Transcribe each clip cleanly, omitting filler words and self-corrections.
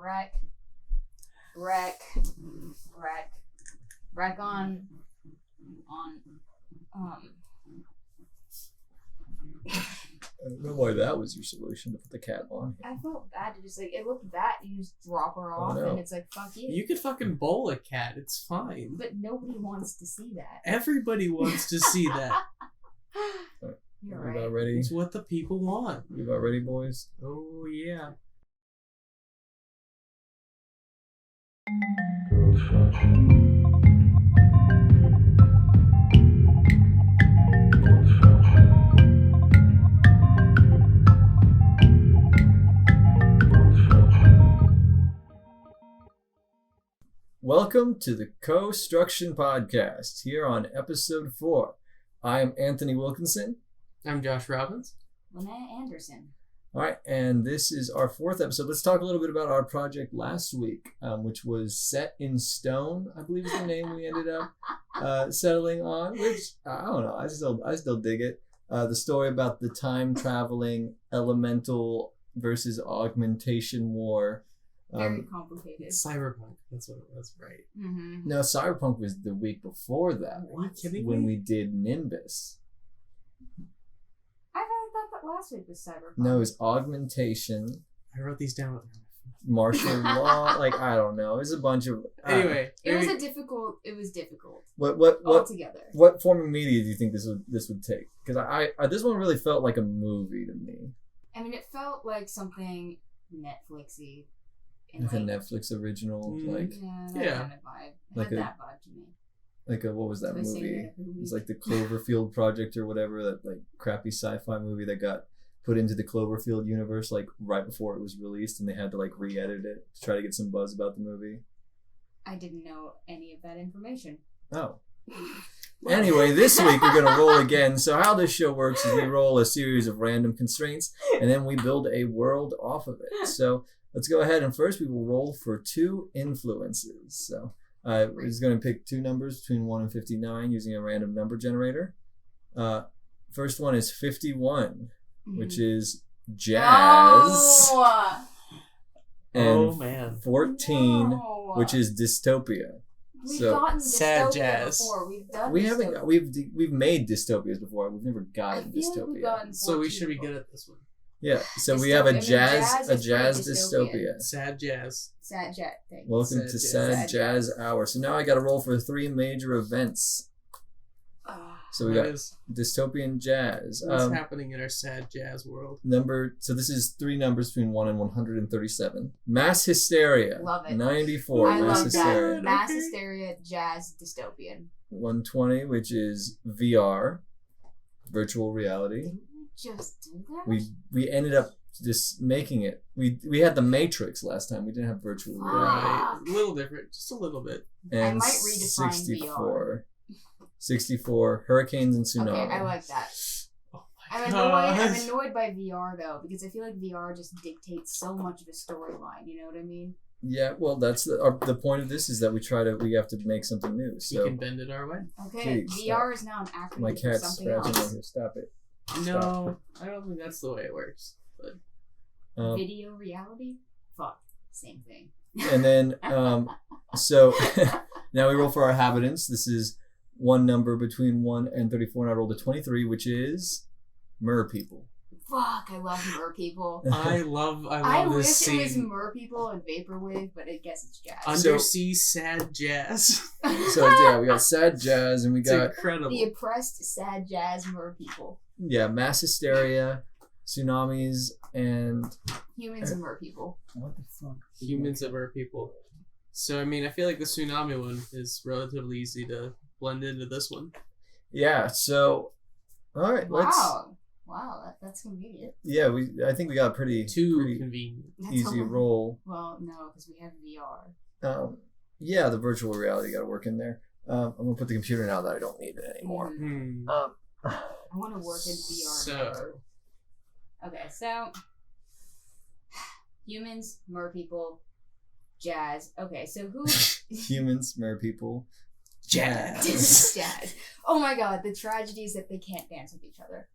wreck on I don't know why that was your solution to put the cat on. I felt bad to just it looked bad. You just drop her off and it's like, fuck you. You could fucking bowl a cat. It's fine. But nobody wants to see that. Everybody wants to see that. You're We right. about ready? It's what the people want. We about ready, boys? Oh, yeah. Welcome to the Co-Struction Podcast, here on episode 4. I am Anthony Wilkinson. I'm Josh Robbins. Linnea Andersson. All right, and this is our 4th episode. Let's talk a little bit about our project last week, which was Set in Stone, I believe is the name we ended up settling on, which, I don't know, I still dig it. The story about the time-traveling elemental versus augmentation war. Very complicated. Cyberpunk. That's what it was, right? Mm-hmm. No, Cyberpunk was the week before that. Are you kidding when me? we did Nimbus. I thought that last week was Cyberpunk. No, it was augmentation, I wrote these down. martial law. I don't know. It was a bunch of. Anyway. It was difficult. What Altogether. What form of media do you think this would take? Because I this one really felt like a movie to me. I mean, it felt like something Netflixy. Like a Netflix original, that kind of vibe. Like Had that vibe to me. What was that Twisting movie? it every It was week. like the Cloverfield Project or whatever, that crappy sci-fi movie that got put into the Cloverfield universe right before it was released, and they had to re-edit it to try to get some buzz about the movie. I didn't know any of that information. Oh. Anyway, this week we're going to roll again. So how this show works is we roll a series of random constraints, and then we build a world off of it. So let's go ahead, and first we will roll for 2 influences. So we're just going to pick 2 numbers between 1 and 59 using a random number generator. First one is 51, which is jazz. Oh, And man. 14, no. which is dystopia. We've So gotten sad dystopia jazz. before. We've done we dystopia. haven't we've made dystopias before. We've never gotten I feel like we've dystopia. gotten So we 14 should be before. good at this one. Yeah, so we have a Dystopia. I mean, jazz jazz is pretty dystopia. Sad jazz. Sad jet thing. Welcome Sad to jazz. Sad Sad Jazz Hour. So now I got to roll for 3 major events. So we What got is- dystopian jazz. What's happening in our sad jazz world? So this is 3 numbers between 1 and 137. Mass hysteria. Love it. 94. I Mass love hysteria. that. Mass Okay. hysteria, jazz, dystopian. 120, which is VR, virtual reality. Didn't we just do that? We ended up just making it. We had the Matrix last time. We didn't have virtual reality. Ah. Right. A little different. Just a little bit. And I might redefine 64. 64, hurricanes and tsunami. Okay, I like that. Oh I'm my annoyed by VR though, because I feel like VR just dictates so much of a storyline. You know what I mean? Yeah, well, that's the point of this is that we have to make something new. We So can bend it our way. Okay, Jeez, VR is now an acronym my for cat's something scratching else. right here. Stop it. No, I don't think that's the way it works. But Video reality? Fuck, same thing. And then so now we roll for our habitants. This is one number between 1 and 34, and I rolled a 23, which is mer people. Fuck, I love mer people. I love I wish this it was scene. mer people and vaporwave, but I guess it's jazz. Undersea sad jazz. So yeah, we got sad jazz, and we It's got incredible. The oppressed, sad jazz mer people. mass hysteria, tsunamis, and Humans and mer people. what the fuck? Humans that were people. So I mean, I feel like the tsunami one is relatively easy to blend into this one. Yeah. So all right, let's. Wow, that's convenient. Yeah, I think we got a pretty Convenient. That's easy roll. Well, no, because we have VR. Yeah, the virtual reality got to work in there. I'm gonna put the computer now that I don't need it anymore. I want to work in VR. So, Okay, so humans, mer people, jazz. Okay, so who? Humans, mer people, jazz. Jazz. Oh my god, the tragedy is that they can't dance with each other.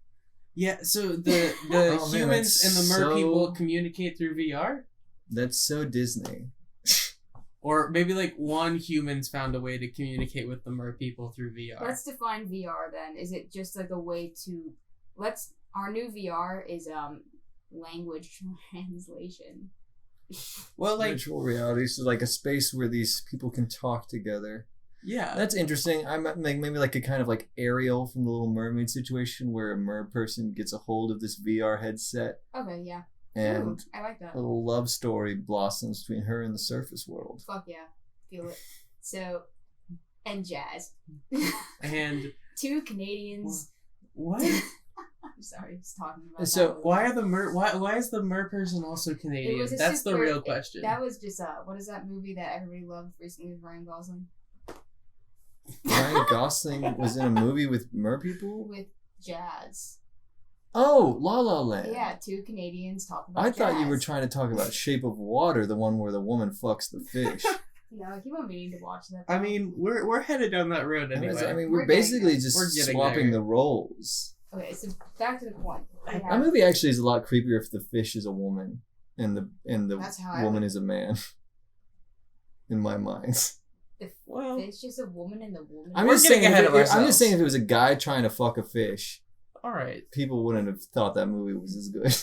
Yeah, so the Oh, man, humans that's and the mer so- people communicate through VR? That's so Disney. Or maybe like one human's found a way to communicate with the mer people through VR. Let's define VR then. Is it just like a way to our new VR is language translation. Well, like virtual reality, so like a space where these people can talk together. yeah, That's interesting. I'm like maybe like a kind of like Ariel from the Little Mermaid situation where a mer person gets a hold of this VR headset. Okay, yeah. And Ooh, I like that. a little love story blossoms between her and the surface world. Fuck yeah. Feel it. So, and jazz. and 2 Canadians. what? I'm sorry, just talking about So, that. Why are the mer? Why is the mer person also Canadian? It was a That's the super- real question. That was just what is that movie that everybody loved recently with Ryan Gosling? Ryan Gosling was in a movie with mer people? With jazz. Oh, La La Land. Yeah, 2 Canadians talk about I thought you were jazz. trying to talk about Shape of Water, the one where the woman fucks the fish. No, I keep on meaning to watch that. I mean, we're headed down that road anyway. I mean, We're we're basically getting just We're getting swapping there. the roles. Okay, so back to the point. We That have- movie actually is a lot creepier if the fish is a woman and the That's how I woman would- is a man. In my mind. well, It's just a woman and the woman. I'm We're just getting saying. ahead If of I'm just ourselves. saying if it was a guy trying to fuck a fish, all right. people wouldn't have thought that movie was as good.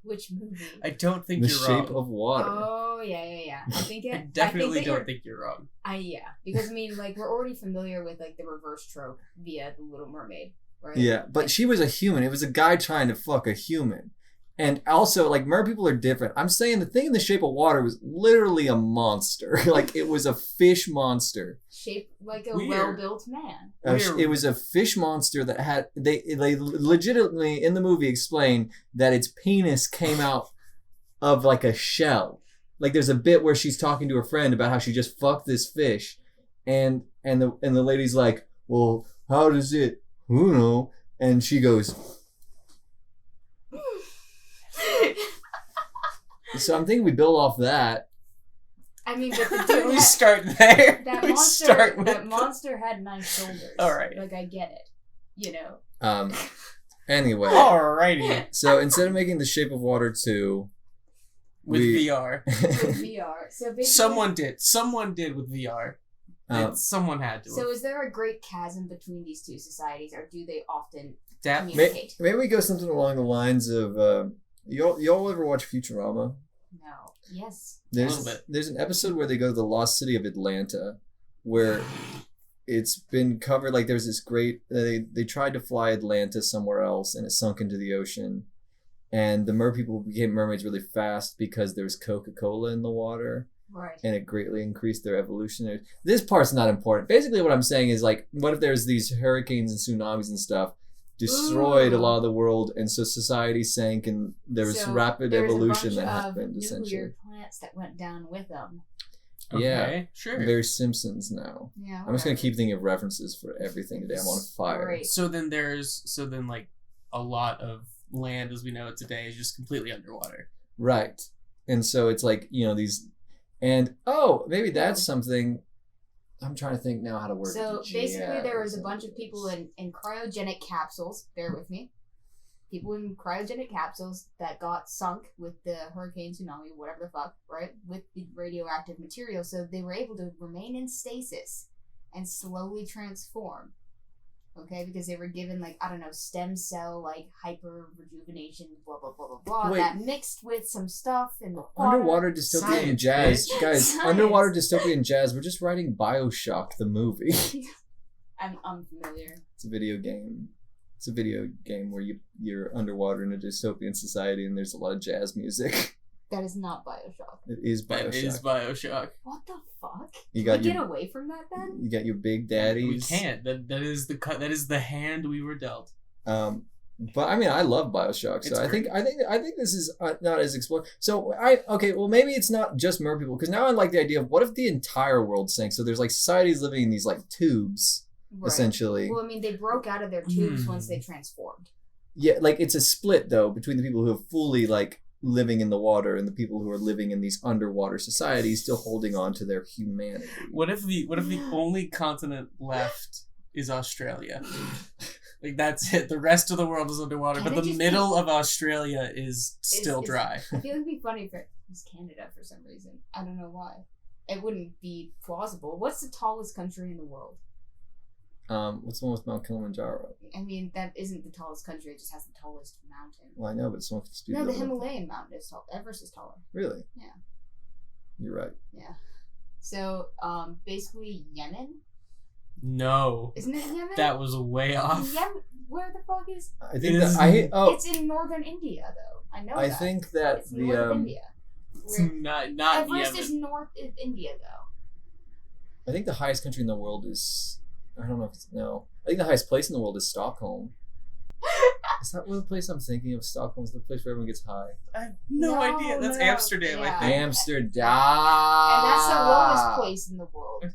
Which movie? I don't think The you're Shape wrong. of Water. Oh yeah. I think it. I definitely that don't you're- think you're wrong. Yeah, because I mean, like we're already familiar with like the reverse trope via the Little Mermaid, right? Yeah, but she was a human. It was a guy trying to fuck a human. And also, like, mer people are different. I'm saying the thing in The Shape of Water was literally a monster. Like, it was a fish monster. Shaped like a Weird. well-built man. Weird. It was a fish monster that had... They legitimately, in the movie, explain that its penis came out of, like, a shell. Like, there's a bit where she's talking to her friend about how she just fucked this fish. And the lady's like, well, how does it... Who know? And she goes... So I'm thinking we build off that. I mean, but the dude we had- start there. that we monster. start with That monster had nice shoulders. All right. Like I get it. You know. Anyway. Alrighty. So instead of making The Shape of Water 2... With we- VR. With VR. So basically. Someone did with VR. Someone had to. So is there a great chasm between these two societies, or do they often that communicate? Maybe we go something along the lines of... y'all ever watch Futurama? No. Yes. little bit. There's an episode where they go to the lost city of Atlanta, where it's been covered. Like there's this great. They tried to fly Atlanta somewhere else, and it sunk into the ocean. And the mer people became mermaids really fast because there was Coca-Cola in the water, Right. and it greatly increased their evolutionary. This part's not important. Basically, what I'm saying is like, what if there's these hurricanes and tsunamis and stuff? Destroyed a lot of the world, and so society sank, and there was So rapid there's a evolution bunch that of happened essentially. nuclear plants that went down with them. Yeah. Okay, sure. Very Simpsons now. Yeah. I'm just gonna whatever. keep thinking of references for everything today. I'm on fire. Great. So then like a lot of land as we know it today is just completely underwater. Right. And so it's like, these, and maybe that's something. I'm trying to think now how to word it. So basically, there was a Jazz. bunch of people in cryogenic capsules. Bear with me. People in cryogenic capsules that got sunk with the hurricane, tsunami, whatever the fuck, right? With the radioactive material, so they were able to remain in stasis and slowly transform. Okay, because they were given stem cell hyper rejuvenation, blah blah blah blah blah. Wait. That mixed with some stuff in the water. Underwater dystopian Science, jazz, bitch. guys. Science. Underwater dystopian jazz. We're just writing Bioshock the movie. I'm unfamiliar. It's a video game. It's a video game where you're underwater in a dystopian society, and there's a lot of jazz music. That is not Bioshock. It is Bioshock. That is Bioshock. What the fuck? You Can got we your get away from that then? you got your big We daddies. can't. That is the hand we were dealt. But I mean, I love Bioshock, so It's I think this is not as explored. So well, maybe it's not just mer people, because now I like the idea of what if the entire world sank? So there's societies living in these tubes, Right. essentially. Well, I mean, they broke out of their tubes Hmm. once they transformed. Yeah, it's a split though between the people who are fully living in the water and the people who are living in these underwater societies, still holding on to their humanity. What if the only continent left is Australia? Like that's it. The rest of the world is underwater, Can but it the just middle of Australia is still dry. I feel like it'd be funny if it was Canada for some reason. I don't know why. It wouldn't be plausible. What's the tallest country in the world? What's the one with Mount Kilimanjaro? I mean, that isn't the tallest country. It just has the tallest mountain. Well, I know, but someone could speak. No, the Himalayan mountain is tall. Everest is taller. Really? Yeah. You're right. Yeah. So, basically Yemen. No. Isn't it Yemen? That was way off. Yemen. Where the fuck is? I think that It's in northern India, though. I know. I that. think that It's north of India. It's not Everest Yemen. is north of India, though. I think the highest country in the world is. I don't know if it's no. I think the highest place in the world is Stockholm. Is that what the place I'm thinking of? Stockholm is the place where everyone gets high. I have no idea. That's Amsterdam, yeah. I think. Amsterdam. And that's the lowest place in the world.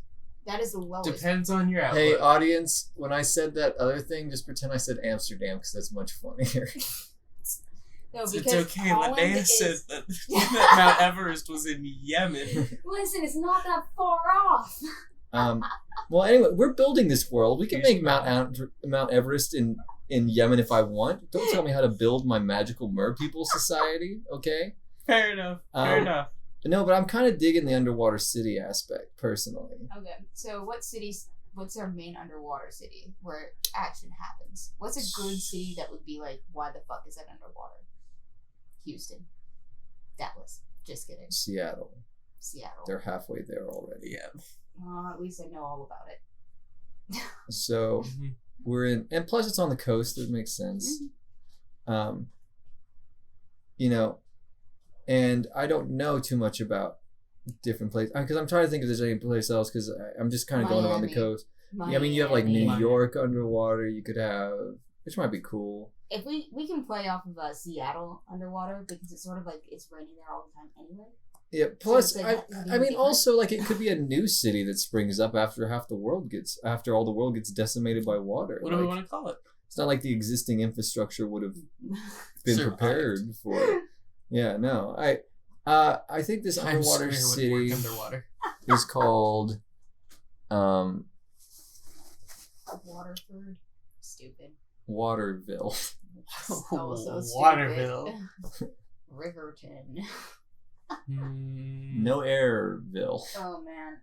That is the lowest. Depends on your outlook. Hey, audience, when I said that other thing, just pretend I said Amsterdam because that's much funnier. No, It's because okay. Holland Linnea is... said that Mount Everest was in Yemen. Listen, it's not that far off. Well, anyway, we're building this world. We can make Mount Everest in Yemen if I want. Don't tell me how to build my magical mer people society, okay? Fair enough. Fair enough. No, but I'm kind of digging the underwater city aspect, personally. Okay, so what's our main underwater city where action happens? What's a good city that would be like, why the fuck is that underwater? Houston. Dallas. Just kidding. Seattle. They're halfway there already. Yeah. At least I know all about it. So we're in, and plus it's on the coast. It makes sense. You know, and I don't know too much about different places because I'm trying to think if there's any place else because I'm just kind of going around the coast. Miami. Yeah, I mean you have like New York underwater. You could have, which might be cool. If we can play off of Seattle underwater because it's sort of like it's raining there all the time anyway. Yeah. Plus, So it's like, I mean, also like it could be a new city that springs up after all the world gets decimated by water. What do we want to call it? It's not like the existing infrastructure would have been prepared for it. Yeah. No. I think this underwater city is called Waterford. Stupid. Waterville. So Waterville. Riverton. No Airville. Oh man.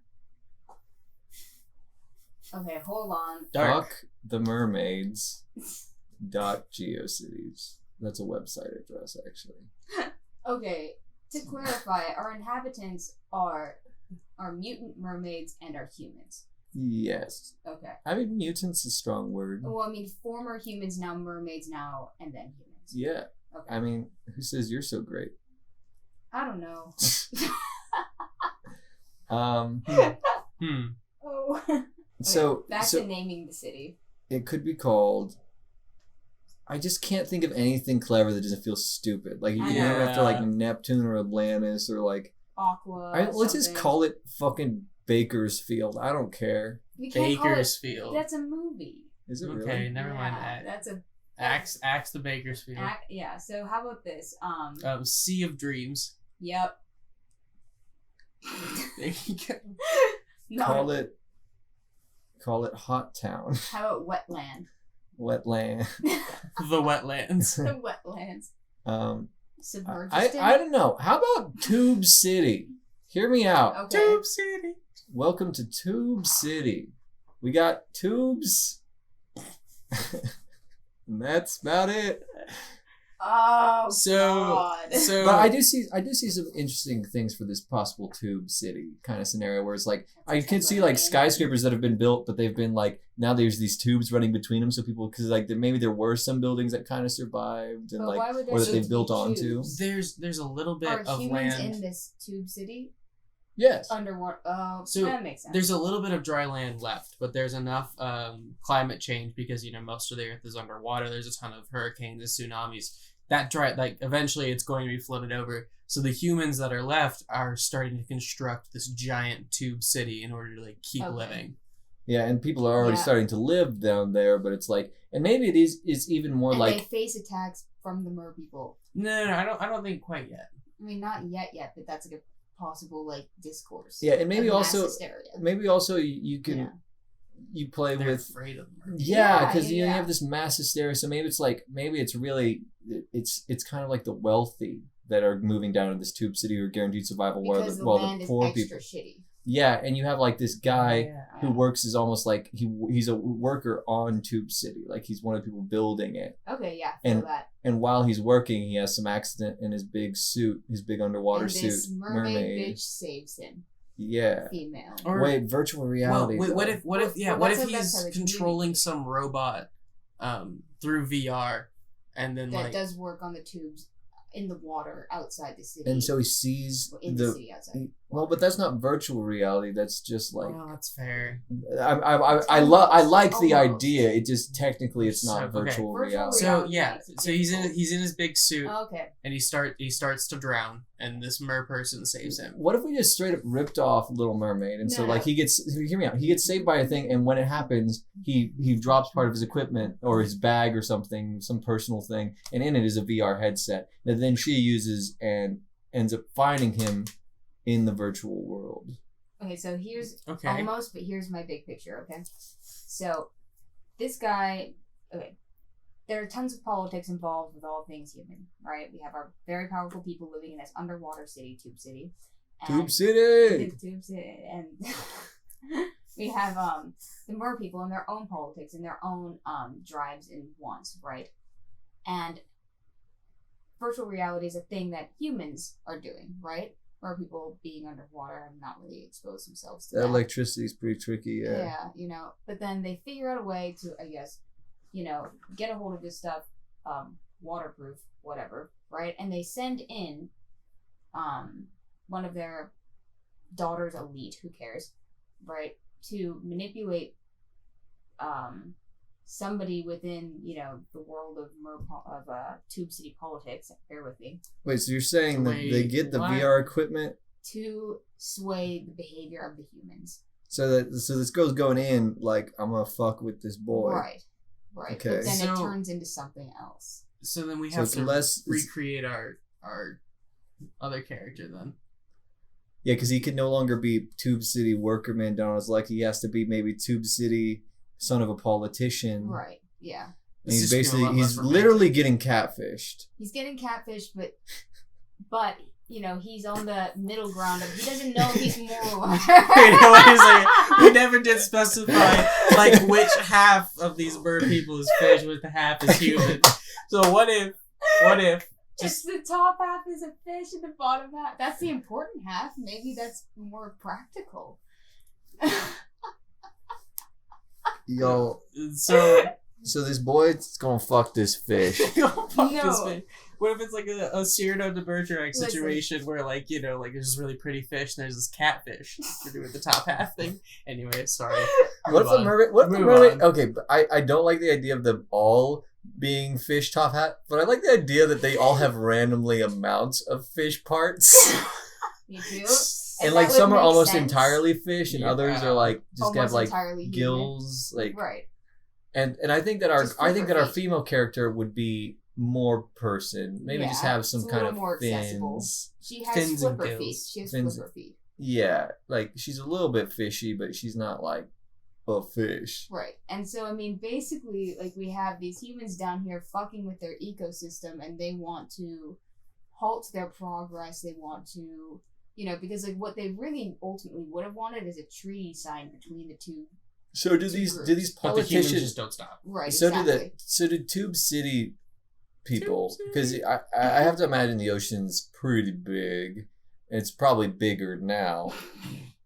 Okay, hold on. Fuck the Mermaids. .geocities. That's a website address, actually. Okay, to clarify, our inhabitants are mutant mermaids and are humans. Yes. Okay. I mean, mutants is a strong word. Well, I mean, former humans, now mermaids, now and then humans. Yeah. Okay. I mean, who says you're so great? I don't know. Oh. So Okay, back to naming the city. It could be called. I just can't think of anything clever that doesn't feel stupid. Like you name it after like Neptune or Atlantis or like Aqua. Let's just call it fucking Bakersfield. I don't care. Bakersfield. That's a movie. Is it really? Okay, never mind that. That's a Axe the Bakersfield. yeah. So how about this? Sea of Dreams. Yep. There you go. No. Call it Hot Town. How about Wetland? Wetland. The Wetlands. The Wetlands. Submerged. I don't know. How about Tube City? Hear me out. Okay. Tube City. Welcome to Tube City. We got tubes. And that's about it. Oh, so But I do see some interesting things for this possible Tube City kind of scenario where it's like I can see like skyscrapers that have been built, but they've been like now there's these tubes running between them, so people because like maybe there were some buildings that kind of survived and like or that they built onto. There's a little bit of humans land in this Tube City. Yes. Underwater. So that makes sense. There's a little bit of dry land left, but there's enough climate change because most of the earth is underwater. There's a ton of hurricanes and tsunamis. That eventually it's going to be flooded over. So the humans that are left are starting to construct this giant tube city in order to like keep living. Yeah, and people are already starting to live down there, but it's like, and maybe it is even more and like they face attacks from the mer people. No, I don't think quite yet. I mean, not yet, but that's like a possible like discourse. Yeah, and maybe also hysteria. maybe also you can you play They're with. afraid of them. Yeah, because you have this mass hysteria. So maybe it's really it's kind of like the wealthy that are moving down to this tube city or guaranteed survival, because while land the poor is people. extra shitty. Yeah, and you have like this guy who works as almost like he's a worker on Tube City, like he's one of the people building it. Okay, yeah, and that. And while he's working, he has some accident in his big suit, his big underwater suit. This mermaid bitch saves him. Yeah. Female. Or, wait, virtual reality. Well, what if he's controlling some robot through VR, and then that does work on the tubes in the water outside the city. And so he sees the city outside. Well, but that's not virtual reality. That's just like. Oh, that's fair. I like the idea. It just technically it's not virtual reality. So yeah, so he's in his big suit. Oh, okay. And he starts to drown, and this person saves him. What if we just straight up ripped off Little Mermaid, and so like he gets hear me out. He gets saved by a thing, and when it happens, he drops part of his equipment or his bag or something, some personal thing, and in it is a VR headset that then she uses and ends up finding him in the virtual world. Okay, so here's almost, but here's my big picture, okay? So, this guy, there are tons of politics involved with all things human, right? We have our very powerful people living in this underwater city, Tube City. Tube City! Tube City. And we have the mer people and their own politics and their own drives and wants, right? And virtual reality is a thing that humans are doing, right? Or people being underwater have not really exposed themselves to that. Electricity is pretty tricky, Yeah, but then they figure out a way to, I guess, get a hold of this stuff, waterproof, whatever, right? And they send in one of their daughter's elite, who cares, right, to manipulate somebody within, the world of Tube City politics. Bear with me. Wait, so you're saying that they get the VR equipment to sway the behavior of the humans? So this girl's going in like, I'm gonna fuck with this boy. Right. Okay. But then it turns into something else. So then we have to recreate our other character then. Yeah, because he can no longer be Tube City worker man Donald's like he has to be maybe Tube City son of a politician. Right, yeah. And he's literally getting catfished. He's getting catfished, but he's on the middle ground of he doesn't know he's moral. We never did specify like which half of these bird people is fish, which half is human. So what if just the top half is a fish and the bottom half? That's the important half. Maybe that's more practical. Yo, so this boy's gonna fuck this fish. This fish. What if it's like a Cyrano de Bergerac situation where like there's this really pretty fish and there's this catfish to do with the top half thing? Anyway, sorry. What if the mermaid? Okay, but I don't like the idea of them all being fish top hat, but I like the idea that they all have randomly amounts of fish parts. Me too. And like some are almost entirely fish, and others are like just have like gills, human. like right. And I think that our female character would be more person, maybe just have some kind of fins. Accessible. She has flipper feet. Flipper feet. Yeah, like she's a little bit fishy, but she's not like a fish. Right, and so basically, like we have these humans down here fucking with their ecosystem, and they want to halt their progress. They want to. Because like what they really ultimately would have wanted is a treaty signed between the two. So do these politicians just don't stop? Right. So exactly. do Tube City people, because I have to imagine the ocean's pretty big. And it's probably bigger now.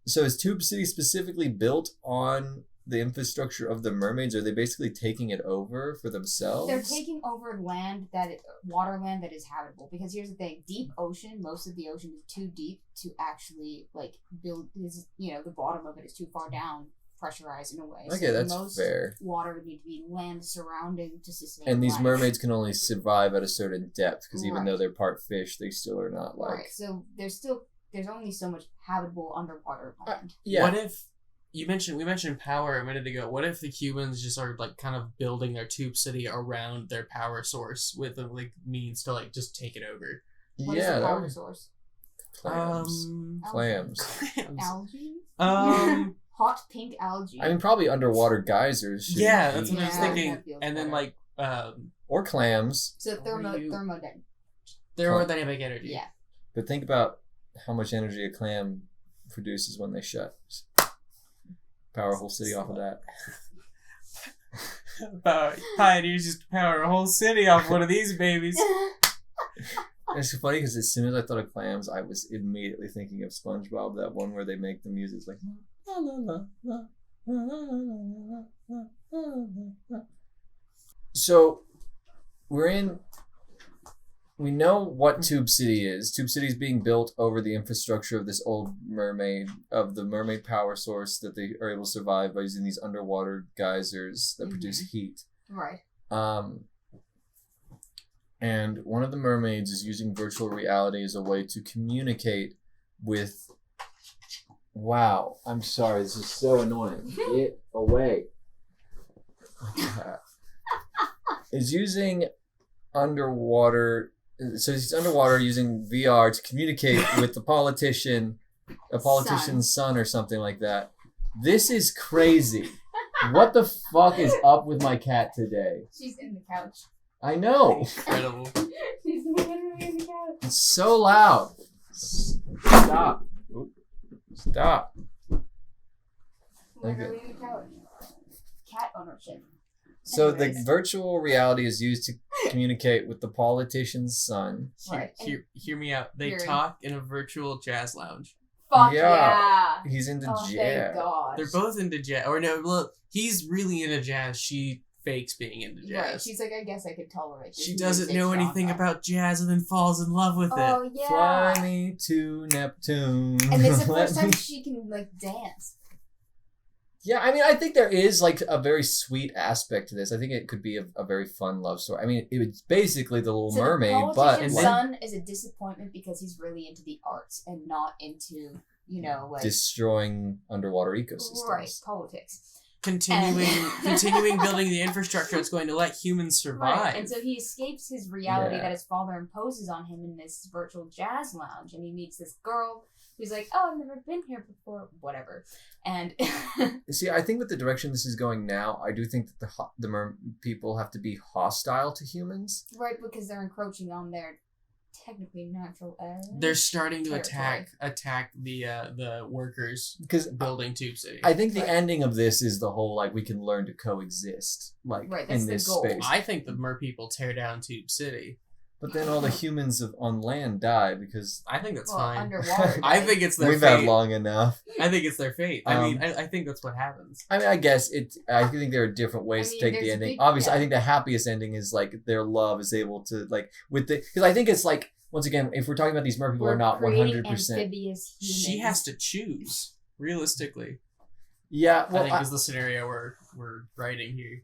So is Tube City specifically built on the infrastructure of the mermaids? Are they basically taking it over for themselves? They're taking over waterland that is habitable. Because here's the thing: deep ocean, most of the ocean is too deep to actually like build. The bottom of it is too far down, pressurized in a way. Okay, so that's fair. Water would need to be land surrounding to sustain. And these life. mermaids can only survive at a certain depth because even though they're part fish, they still are not like. Right. So there's only so much habitable underwater land. Yeah. What if we mentioned power a minute ago? What if the humans just are like kind of building their Tube City around their power source with the like means to like just take it over? What is the power source? Clams. Algae. hot pink algae. I mean, probably underwater geysers. Should Yeah, that's be- what I was Yeah, thinking. that feels And then better. like or clams. So thermodynamic. thermodynamic energy. Yeah. But think about how much energy a clam produces when they shut. Power a whole city off of that. Pioneers used to power a whole city off one of these babies. It's funny because as soon as I thought of clams, I was immediately thinking of SpongeBob, that one where they make the music like. La, la, la, la, la, la, la, la, la, la. So we know what Tube City is. Tube City is being built over the infrastructure of this old the mermaid power source that they are able to survive by using these underwater geysers that produce heat. Right. And one of the mermaids is using virtual reality as a way to communicate with. Wow, I'm sorry, this is so annoying. Get away. Is using underwater. So he's underwater using VR to communicate with a politician's son or something like that. This is crazy. What the fuck is up with my cat today? She's in the couch. I know. Incredible. She's literally in the couch. It's so loud. Stop. Stop. Literally in the couch. Cat ownership. So the Anyways. virtual reality is used to communicate with the politician's son. Right. Hear me out. They Hearing. talk in a virtual jazz lounge. Fuck Yeah. yeah. He's into Oh, thank jazz. God. They're both into jazz. Or no, look, he's really into jazz. She fakes being into jazz. Right. She's like, I guess I could tolerate this. She doesn't music know anything genre. about jazz and then falls in love with Oh, it. yeah. Fly me to Neptune. And it's the Let first time me- she can, like, dance. Yeah, I mean, I think there is like a very sweet aspect to this. I think it could be a very fun love story. I mean, it's basically the Little So Mermaid, the but politician's like, son is a disappointment because he's really into the arts and not into, you know, like... destroying underwater ecosystems. Right, politics. Continuing building the infrastructure that's going to let humans survive. Right, and so he escapes his reality Yeah. that his father imposes on him in this virtual jazz lounge, and he meets this girl who's like, "Oh, I've never been here before," whatever. And See, I think with the direction this is going now, I do think that the people have to be hostile to humans. right, because they're encroaching on their technically natural area. They're starting to Territory. attack the workers Because building Tube City. I think the Right. ending of this is the whole like we can learn to coexist like Right, that's in the this goal. space. I think the mer people tear down Tube City. But then all the humans on land die because I think that's well, fine. underwater. I think it's their we've fate. had long enough. I think it's their fate. I think that's what happens. I mean, I guess I think there are different ways I mean, to take there's the a ending. big- Obviously, I yeah. think the happiest ending is like their love is able to like with the because I think it's like once again if we're talking about these mer people We're are not creating 100%. amphibious humans. She has to choose. Realistically, Yeah, I well, think is the scenario we're writing here.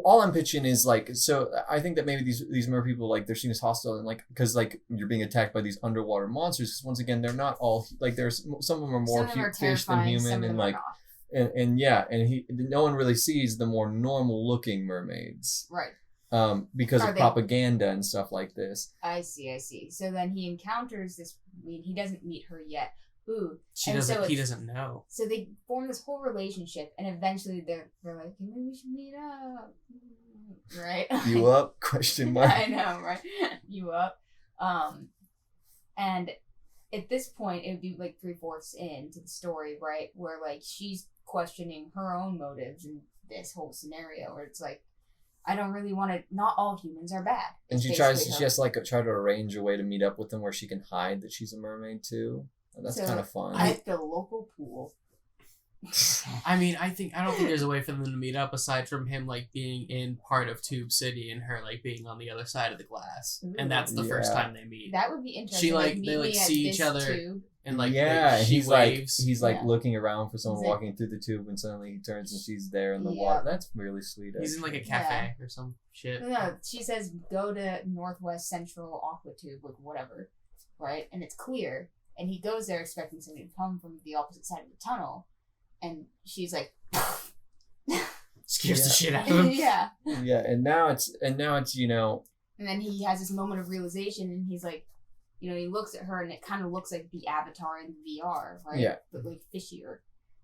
all I'm pitching is like so. I think that maybe these mer people like they're seen as hostile and like because like you're being attacked by these underwater monsters. Because once again, they're not all like there's some of them are more Some of them are fish than terrifying, some human of and them are like not. and yeah and no one really sees the more normal looking mermaids. Right. Because Are of they- propaganda and stuff like this. I see. So then he encounters this. I mean, he doesn't meet her yet. Ooh. He And so doesn't. He it's- doesn't know. So they form this whole relationship, and eventually they're like, maybe we should meet up, right? You up? Question mark. I know, right? You up? And at this point, it would be like 3/4 into the story, right? Where like she's questioning her own motives in this whole scenario, where it's like, I don't really want to. Not all humans are bad. And It's she basically her. has to like try to arrange a way to meet up with them where she can hide that she's a mermaid too. And that's So, kind of fun. at the local pool. I mean, I don't think there's a way for them to meet up aside from him like being in part of Tube City and her like being on the other side of the glass, and that's the first Yeah. time they meet. That would be interesting. She, like, meet they, like, me at see this each other. tube. And like yeah, she he's waves. like Yeah. looking around for someone He's like- walking through the tube, and suddenly he turns and she's there in the Yeah. water. That's really sweet. He's in like a actually. cafe or some shit. No, she says go to Northwest Central Aqua Tube, like whatever, right? And it's clear. And he goes there expecting somebody to come from the opposite side of the tunnel. And she's like, Scares the Yeah. shit out of him. yeah. Yeah, and now it's you know And then he has this moment of realization, and he's like, you know, he looks at her, and it kind of looks like the Avatar in VR, right? Yeah. But like fishier.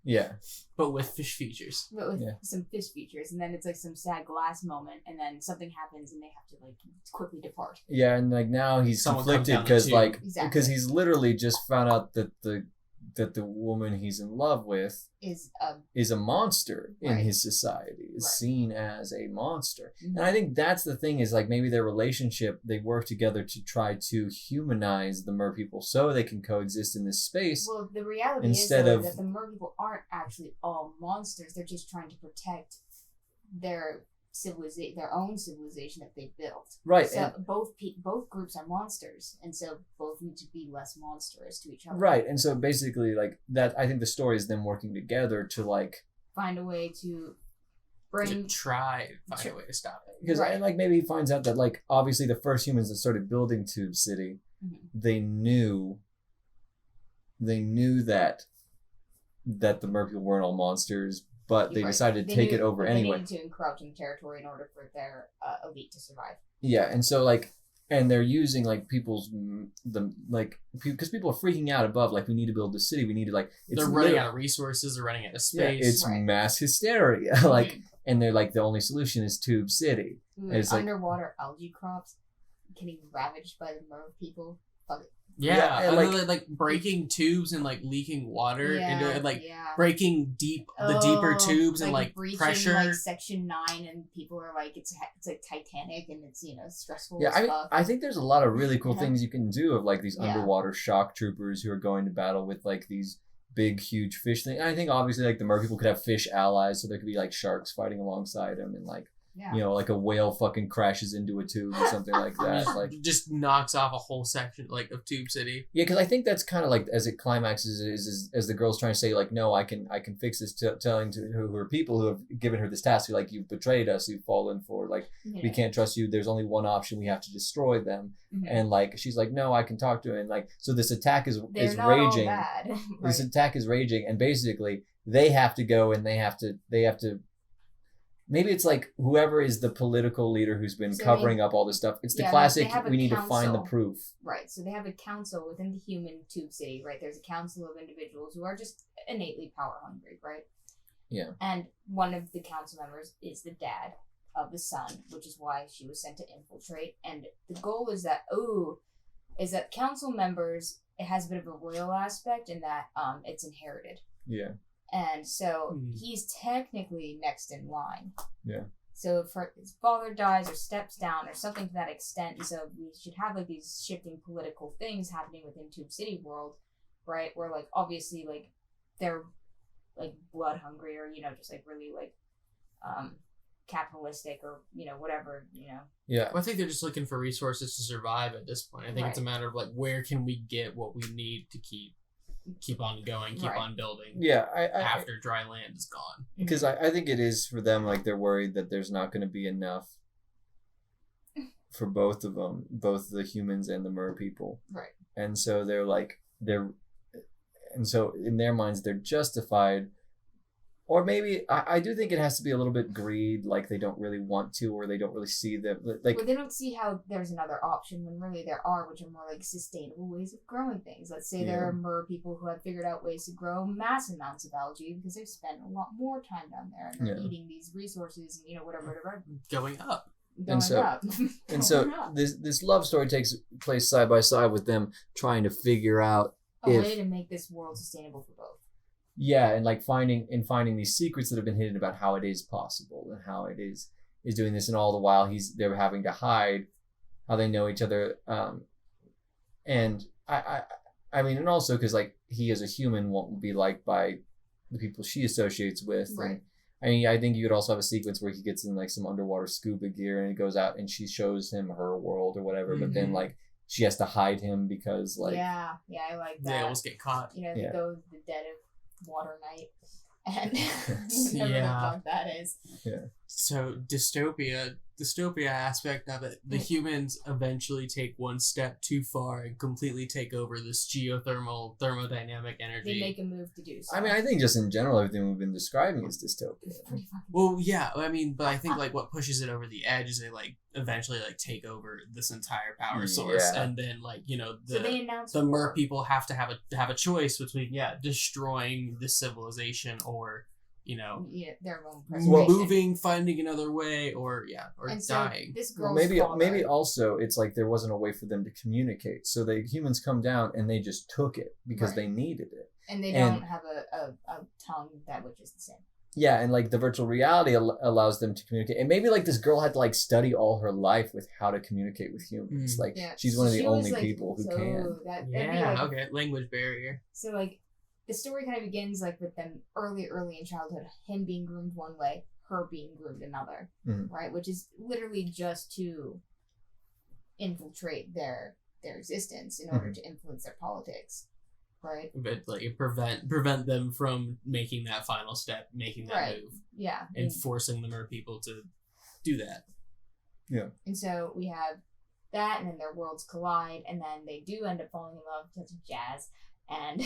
Yeah. But with fish features. But with some fish features, and then it's like some sad glass moment, and then something happens, and they have to like quickly depart. Yeah, and like now he's Someone conflicted comes down the because tube. like Exactly. because he's literally just found out that the woman he's in love with is a monster in Right. his society, is Right. seen as a monster. Mhm. And I think that's the thing, is like maybe their relationship, they work together to try to humanize the mer people so they can coexist in this space. Well, the reality Instead is of- that the mer people aren't actually all monsters. They're just trying to protect their their own civilization that they built. Right. So and, both groups are monsters, and so both need to be less monstrous to each other. right. And so basically like that, I think the story is them working together to like, Find a way to To bring. try to find a way to stop it. because Right. and like maybe he finds out that like obviously the first humans that started building Tube City, Mhm. they knew that the mer people weren't all monsters, but they Right. decided to They take knew- it over they anyway. needed to encroach in the territory in order for their elite to survive. Yeah, and so like, and they're using like people's because people are freaking out above, like, we need to build the city, we need to like, They're running out of resources, they're running out of yeah, space. it's Right. mass hysteria, like, and they're like, the only solution is Tube City. Ooh, It's like- underwater algae crops getting ravaged by the mer people. Fuck it. Yeah, Yeah, and, and like- then they're, like breaking tubes and like leaking water into it, like yeah. breaking the deeper tubes and like breaching, pressure. like Section 9, and people are like, it's like Titanic, and it's stressful Yeah, as I mean, fuck. I think there's a lot of really cool Yeah. things you can do of like these Yeah. underwater shock troopers who are going to battle with like these big, huge fish things. I think obviously like the mer people could have fish allies, so there could be like sharks fighting alongside them, and like, Yeah. you know, like a whale fucking crashes into a tube or something like that. Like, just knocks off a whole section like of Tube City. yeah, because I think that's kind of like as it climaxes is as the girl's trying to say like, no, I can fix this, telling to her people who have given her this task, who like, you've betrayed us, you've fallen for, like, we can't trust you, there's only one option, we have to destroy them. Mhm. And like, she's like, no, I can talk to him, and like, so this attack is They're not all raging. bad. This Right. attack is raging, and basically they have to go, and they have to maybe it's like whoever is the political leader who's been So covering up all this stuff. It's the yeah, classic, they have a we need to find the council. proof. Right, so they have a council within the human Tube City, right? There's a council of individuals who are just innately power hungry, right? Yeah. And one of the council members is the dad of the son, which is why she was sent to infiltrate. And the goal is that council members, it has a bit of a royal aspect in that it's inherited. Yeah. And so Hmm. he's technically next in line. Yeah. So if his father dies or steps down or something to that extent, and so we should have like these shifting political things happening within Tube City world, right? Where like obviously like they're like blood hungry or just like really like capitalistic or whatever. Yeah. Well, I think they're just looking for resources to survive at this point. I think it's a matter of like, where can we get what we need to keep on going, keep Right. on building Yeah. after dry land is gone. Because I think it is for them, like, they're worried that there's not going to be enough for both of them, both the humans and the mer people. Right. And so and so in their minds, they're justified. Or maybe, I do think it has to be a little bit greed, like they don't really want to, or they don't really see them. Like, But they don't see how there's another option when really there are, which are more like sustainable ways of growing things. Let's say there Yeah. are mer people who have figured out ways to grow mass amounts of algae because they've spent a lot more time down there and they're Yeah. eating these resources and whatever Going up. going so- up. and so Going up. this love story takes place side by side with them trying to figure out A if way to make this world sustainable for both. yeah, and like finding these secrets that have been hidden about how it is possible and how it is doing this, and all the while they're having to hide how they know each other. And I mean, and also because like he as a human won't be liked by the people she associates with. Right. And I mean, I think you could also have a sequence where he gets in like some underwater scuba gear and he goes out and she shows him her world or whatever, but then Mhm. like she has to hide him because like yeah, I like They that. almost get caught. They Yeah. go the dead of water night. And whatever Yeah. the fuck that is. So dystopia aspect of it, the humans eventually take one step too far and completely take over this thermodynamic energy. They make a move to do so. I mean, I think just in general, everything we've been describing is dystopia. Well, yeah, I mean, but I think like what pushes it over the edge is they like eventually like take over this entire power source, and then like the mer people have to have a choice between destroying this civilization or their own preservation. Moving, finding another way, or dying. This girl's maybe also it's like there wasn't a way for them to communicate, so the humans come down and they just took it because they needed it, and they don't have a tongue that which is the same. Yeah, and like the virtual reality allows them to communicate, and maybe like this girl had to like study all her life with how to communicate with humans. Like she's one of the only people who can. Language barrier. So like. The story kind of begins like with them early in childhood, him being groomed one way, her being groomed another, right? Which is literally just to infiltrate their existence in order to influence their politics, right? But like prevent them from making that final step, making that move, and forcing the mer people to do that. Yeah. And so we have that, and then their worlds collide, and then they do end up falling in love because of jazz, and.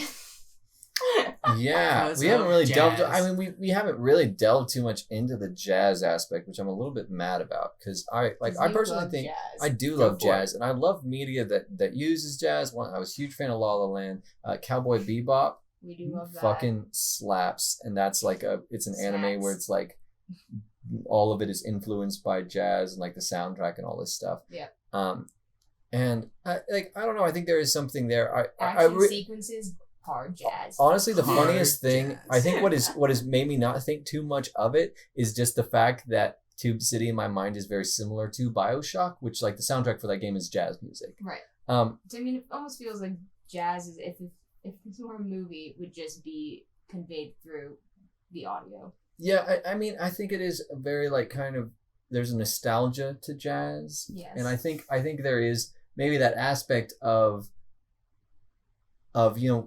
Yeah, we haven't really delved. I mean, we haven't really delved too much into the jazz aspect, which I'm a little bit mad about because I personally think jazz. I do love jazz, and I love media that uses jazz. I was a huge fan of La La Land, Cowboy Bebop. We do love that. Fucking slaps, and that's like it's an anime where it's like all of it is influenced by jazz and like the soundtrack and all this stuff. Yeah. And I don't know. I think there is something there. Action sequences. Hard jazz. Honestly, the funniest thing, jazz. I think what has made me not think too much of it is just the fact that Tube City in my mind is very similar to BioShock, which like the soundtrack for that game is jazz music. Right. So, I mean, it almost feels like jazz is if this were a movie, would just be conveyed through the audio. Yeah, I mean, I think it is a very like kind of there's a nostalgia to jazz. Yes. And I think there is maybe that aspect of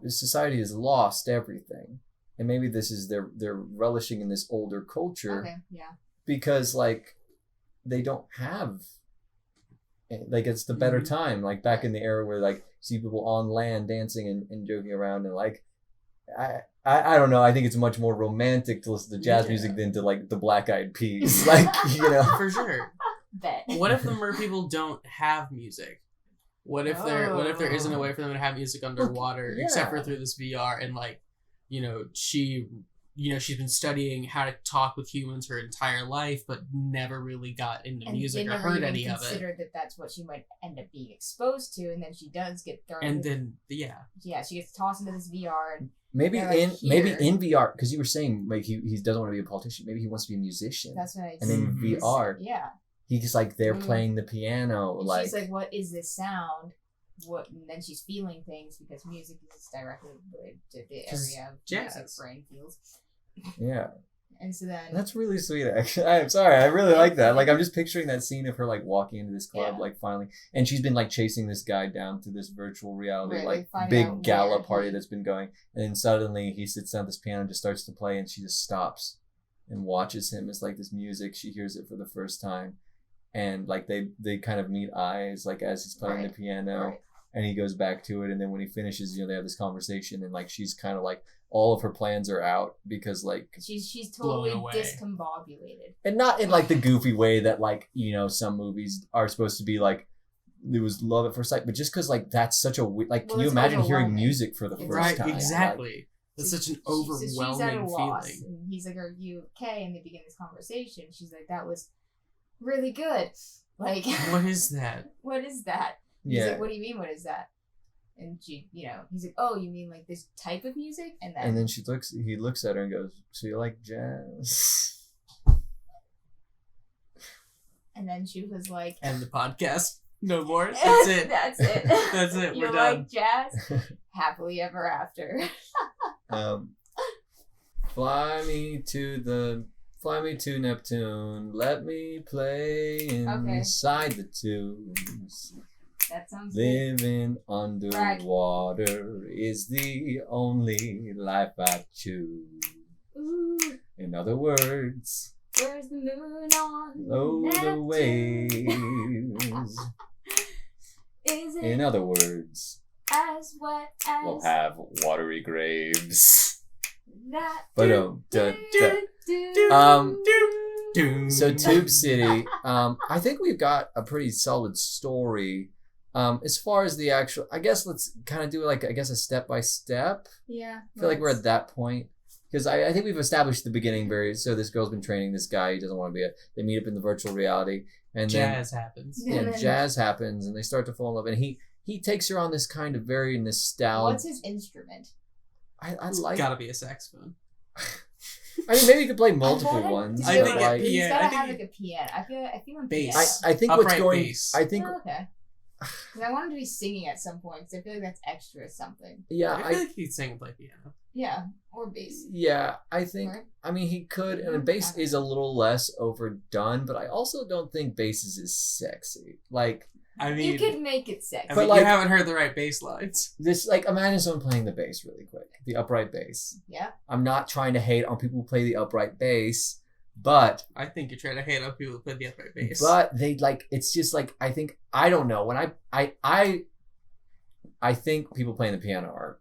society has lost everything, and maybe this is they're relishing in this older culture. Okay, yeah. Because like they don't have like it's the better time, like back in the era where like see people on land dancing and joking around, and like I don't know, I think it's much more romantic to listen to jazz music than to like the Black Eyed Peas. Like for sure. Bet. What if the mer people don't have music? What if there isn't a way for them to have music underwater except for through this VR, and like, she's been studying how to talk with humans her entire life, but never really got into music or heard any of it. Considered that that's what she might end up being exposed to, and then she does get thrown. And then she gets tossed into this VR. And maybe in VR, because you were saying like he doesn't want to be a politician. Maybe he wants to be a musician. That's what I. And in VR, he's like they're playing the piano. And like she's like, "What is this sound?" And then she's feeling things because music is directly related to the area of music brain feels. Yeah. And so then that's really sweet. Actually, I'm sorry. I really like that. Like I'm just picturing that scene of her like walking into this club, like finally, and she's been like chasing this guy down through this virtual reality, like big gala party that's been going, and then suddenly he sits down at this piano and just starts to play, and she just stops and watches him. It's like this music. She hears it for the first time. And like they kind of meet eyes like as he's playing the piano, and he goes back to it, and then when he finishes, they have this conversation, and like she's kind of like all of her plans are out because like she's totally discombobulated, and not in like the goofy way that like some movies are supposed to be like it was love at first sight, but just because like that's such a like can you imagine hearing music for the first time? Exactly. Like, that's such an overwhelming feeling. And he's like, "Are you okay?" And they begin this conversation. She's like, "That was really good." Like, what is that? What is that? He's like, "What do you mean? What is that?" And she, he's like, "Oh, you mean like this type of music?" And then he looks at her and goes, "So you like jazz?" And then she was like, "End the podcast. No more. That's it. That's it. That's it. You We're done." like jazz? Happily ever after. Fly me to Neptune. Let me play inside the tunes. That sounds Living underwater is the only life I choose. Ooh. In other words, Where's the moon on Oh, the Neptune? waves. Is it In other words, as wet as we'll have watery graves. that? But Doom. so Tube City, I think we've got a pretty solid story. As far as the actual, I guess let's kind of do like a step by step. Yeah. I feel like we're at that point because I think we've established the beginning so this girl's been training this guy. He doesn't want to be they meet up in the virtual reality and Jazz happens. then jazz happens and they start to fall in love and he takes her on this kind of very nostalgic. What's his instrument? I It's like. gotta be a saxophone. I mean, maybe you could play multiple ones. I think but, like, He's piano- gotta I think have like a piano. I feel on Bass. piano. I think what's Upright going. bass. I think Oh, okay. 'Cause I want him to be singing at some point. Cause I feel like that's extra or something. yeah. I feel like he'd sing and play piano. Yeah, or bass. I think. Right? I mean, he could, and bass is a little less overdone, but I also don't think bass is as sexy. Like I mean, You could make it sexy. I But mean, like- you haven't heard the right bass lines. this, like imagine someone playing the bass really quick, the upright bass. Yeah. I'm not trying to hate on people who play the upright bass, but I think you're trying to hate on people who play the upright bass. they like it's just like I don't know when I think people playing the piano are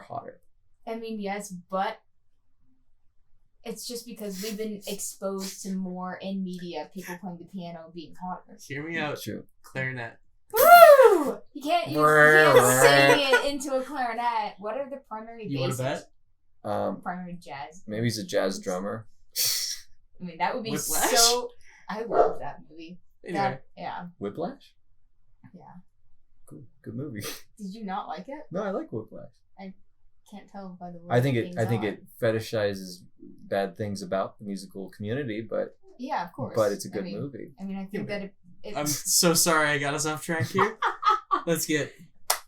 hotter. I mean, yes, but it's just because we've been exposed to more in media people playing the piano being hotter. Hear me out. True. Clarinet. Woo! You can't sing it into a clarinet. What are the primary You want bases? to bet? Primary jazz. Maybe he's a jazz drummer. I mean, that would be Whiplash? so. I love that movie. Anyway, That, yeah. Whiplash? Yeah. Cool. Good movie. Did you not like it? No, I like Whiplash. Can't tell by the way. I think things it are. fetishizes bad things about the musical community, but Yeah, of course. it's a good I mean, movie. I mean, I think that I'm so sorry I got us off track here. Let's get.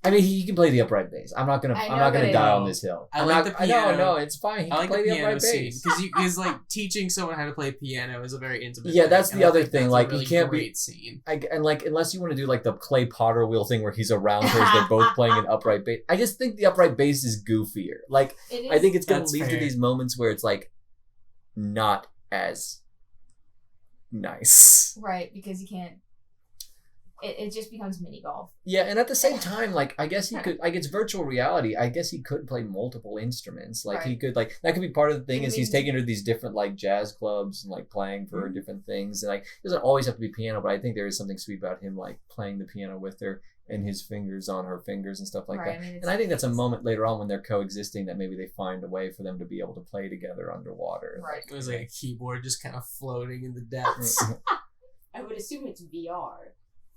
I mean, he can play the upright bass. I'm not gonna I I'm know not gonna that die it- on this hill. I I'm like not, the piano. No, it's fine. He I can like play the the piano upright scene bass. because like teaching someone how to play piano is a very intimate. Yeah, thing, that's and the I other think thing, that's a like, you really can't be- great scene. And like, unless you want to do like the Clay Potter wheel thing where he's around her as they're both playing an upright bass. I just think the upright bass is goofier. Like, it is. I think it's gonna That's lead to fair. these moments where it's like not as nice. right because you can't. It just becomes mini golf. Yeah, and at the same time, like I guess he could. Like it's virtual reality. I guess he could play multiple instruments. Like he Right. could. Like that could be part of the thing. I Is he's mean- taking her to these different like jazz clubs and like playing for Mhm. different things. And like it doesn't always have to be piano, but I think there is something sweet about him like playing the piano with her and his fingers on her fingers and stuff like right. that. I mean, And I think that's a moment later on when they're coexisting that maybe they find a way for them to be able to play together underwater. Right. It was like a keyboard just kind of floating in the depths. I would assume it's VR.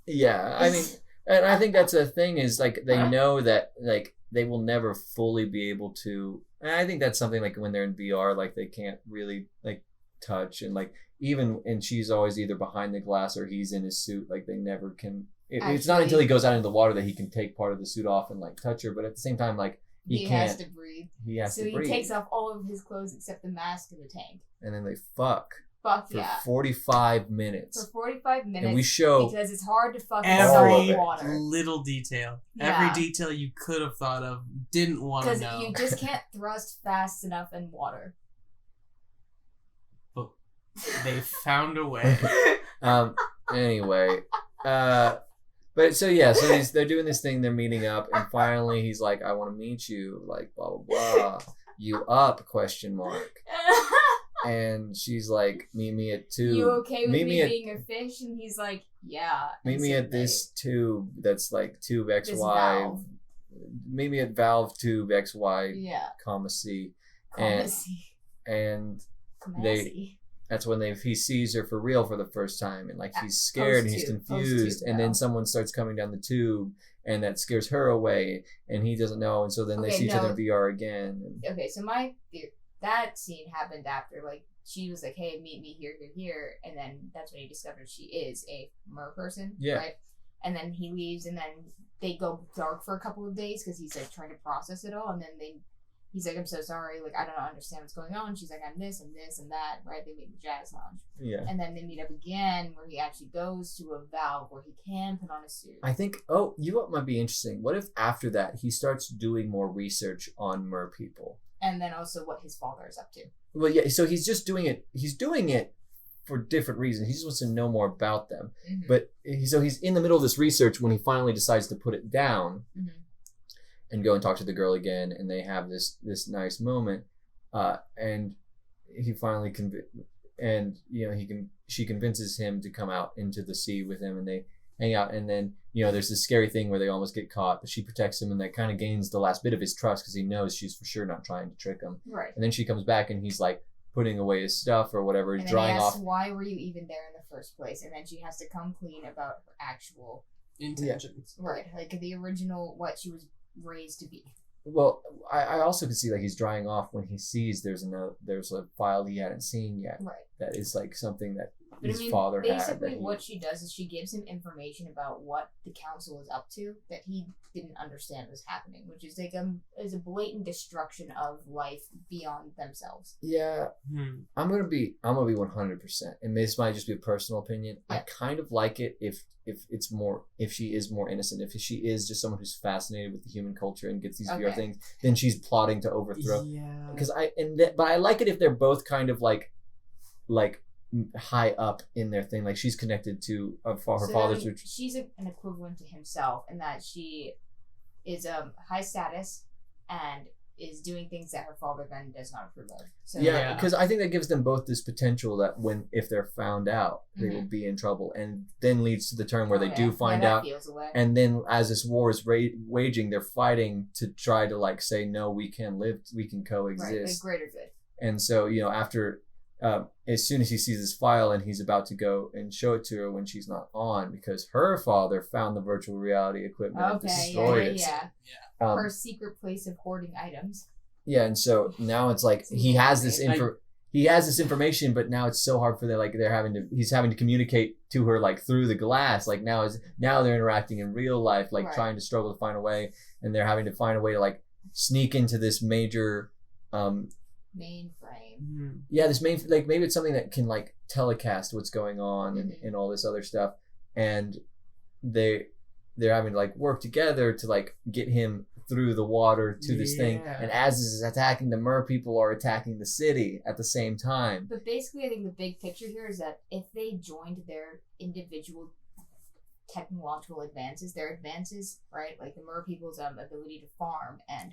Yeah, I mean, and I think that's the thing is like they know that like they will never fully be able to. And I think that's something like when they're in VR, like they can't really like touch and like even and she's always either behind the glass or he's in his suit. Like they never can. It's not until he goes out into the water that he can take part of the suit off and like touch her. But at the same time, like he can't. has to breathe. He has So to he breathe, takes off all of his clothes except the mask and the tank. and then they fuck Fuck for yeah. 45 For minutes, 45 minutes. and we show because it's hard to fuck in All of Every it. salt water. little detail, Yeah. every detail you could have thought of, didn't want to Because know. you just can't thrust fast enough in water. But they found a way. Anyway, but so yeah, so they're doing this thing, they're meeting up, and finally he's like, I want to meet you, like blah blah blah. You up? Question mark. And she's like, meet me at 2. You okay with meet me at, being a fish? And he's like, yeah. meet And me so at this tube that's like tube This XY. valve. Meet me at valve tube XY, Yeah. comma C. And Classy. and Classy. that's when he sees her for real for the first time, and like he's scared and he's Post-tube, confused, and now. then someone starts coming down the tube and that scares her away and he doesn't know, and so then they Okay, see each other in no. VR again. And, Okay, so that scene happened after, like, she was like, hey, meet me here, and then that's when he discovers she is a mer person, Yeah. right? And then he leaves, and then they go dark for a couple of days because he's, like, trying to process it all, and then he's like, I'm so sorry, like, I don't understand what's going on. She's like, I'm this and this and that, right? They meet in the jazz lounge. yeah. And then they meet up again where he actually goes to a valve where he can put on a suit. I think, you know what might be interesting? What if after that he starts doing more research on mer people? And then also what his father is up to. Well, yeah, so he's just doing it. He's doing it for different reasons. He just wants to know more about them. Mm-hmm. But so he's in the middle of this research when he finally decides to put it down and go and talk to the girl again, and they have this nice moment, and he finally she convinces him to come out into the sea with him, and they hang out, and then there's this scary thing where they almost get caught, but she protects him, and that kind of gains the last bit of his trust because he knows she's for sure not trying to trick him. Right. And then she comes back and he's like putting away his stuff or whatever, and drying he asks, off. why were you even there in the first place? And then she has to come clean about her actual intentions. Right, like the original what she was raised to be. Well, I also can see like he's drying off when he sees there's a file he hadn't seen yet. Right. That is like something that But his father had. Basically, what she does is she gives him information about what the council is up to that he didn't understand was happening, which is like is a blatant destruction of life beyond themselves. Yeah, I'm gonna be 100%, and this might just be a personal opinion. Yeah. I kind of like it if she is more innocent, if she is just someone who's fascinated with the human culture and gets these VR things, then she's plotting to overthrow. Yeah. Because but I like it if they're both kind of like high up in their thing, like she's connected to her father's. She's an equivalent to himself in that she is high status and is doing things that her father then does not approve of. So, because I think that gives them both this potential that if they're found out, they will be in trouble, and then leads to the turn where they do find out, and then as this war is waging, they're fighting to try to like say no, we can coexist, right, like greater good. And so after. As soon as he sees this file and he's about to go and show it to her when she's not on, because her father found the virtual reality equipment and destroyed it. Her secret place of hoarding items. Yeah, and so now it's like he has this information, but now it's so hard for them. Like he's having to communicate to her like through the glass. Like now they're interacting in real life, like trying to struggle to find a way, and they're having to find a way to like sneak into this major. Mainframe. Yeah, this like maybe it's something that can like telecast what's going on and all this other stuff, and they're having to like work together to like get him through the water to this thing, and as this is attacking, the mer people are attacking the city at the same time. But basically I think the big picture here is that if they joined their individual technological advances, right, like the mer people's ability to farm and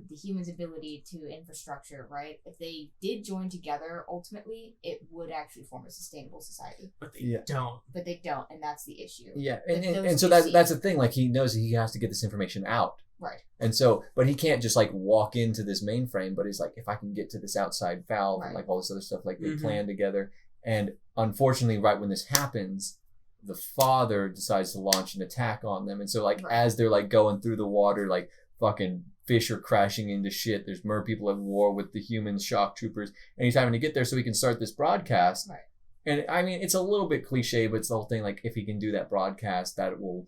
the humans' ability to infrastructure, right? If they did join together, ultimately, it would actually form a sustainable society. But they don't. But they don't, and that's the issue. Yeah, and so that's the thing. Like he knows he has to get this information out. Right. And so, but he can't just like walk into this mainframe. But he's like, if I can get to this outside valve and like all this other stuff, like they plan together. And unfortunately, right when this happens, the father decides to launch an attack on them. And so, like as they're like going through the water, like fucking fish are crashing into shit. There's mer people at war with the human shock troopers, and he's having to get there so he can start this broadcast. Right. And I mean, it's a little bit cliche, but it's the whole thing. Like, if he can do that broadcast, that it will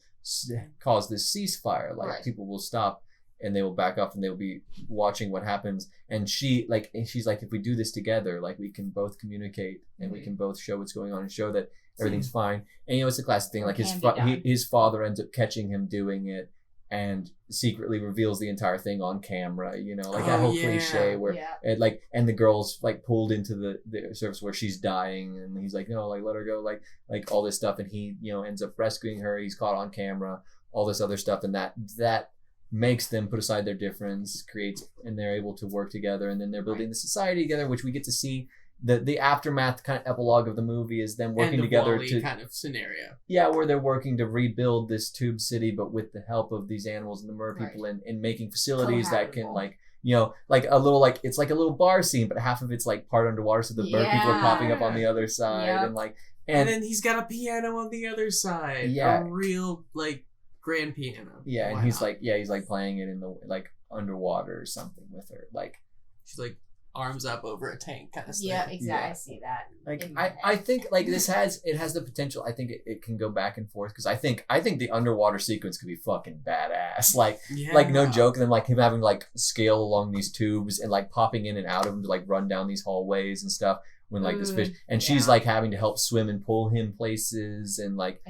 cause this ceasefire. Like, people will stop and they will back off and they'll be watching what happens. And she's like, if we do this together, like we can both communicate and we can both show what's going on and show that everything's fine. And it's the classic thing. Like his father ends up catching him doing it and secretly reveals the entire thing on camera, like that whole cliche where it, and the girl's like pulled into the surface where she's dying, and he's like, no, like let her go, like all this stuff, and he ends up rescuing her. He's caught on camera, all this other stuff, and that makes them put aside their difference, and they're able to work together, and then they're building the society together, which we get to see. The aftermath kind of epilogue of the movie is them working together to kind of scenario. Yeah, where they're working to rebuild this tube city, but with the help of these animals and the mer people, and making facilities that can like a little it's like a little bar scene, but half of it's like part underwater, so the mer people are popping up on the other side, and then he's got a piano on the other side. Yeah, a real like grand piano. Yeah, and he's like playing it in the like underwater or something with her, like she's like arms up over a tank kind of thing. Yeah, exactly. Yeah. I see that. Like I think like this has the potential. I think it can go back and forth, because I think the underwater sequence could be fucking badass. Like no joke. And then like him having to like scale along these tubes and like popping in and out of them to like run down these hallways and stuff. When like this fish, and she's like having to help swim and pull him places, and like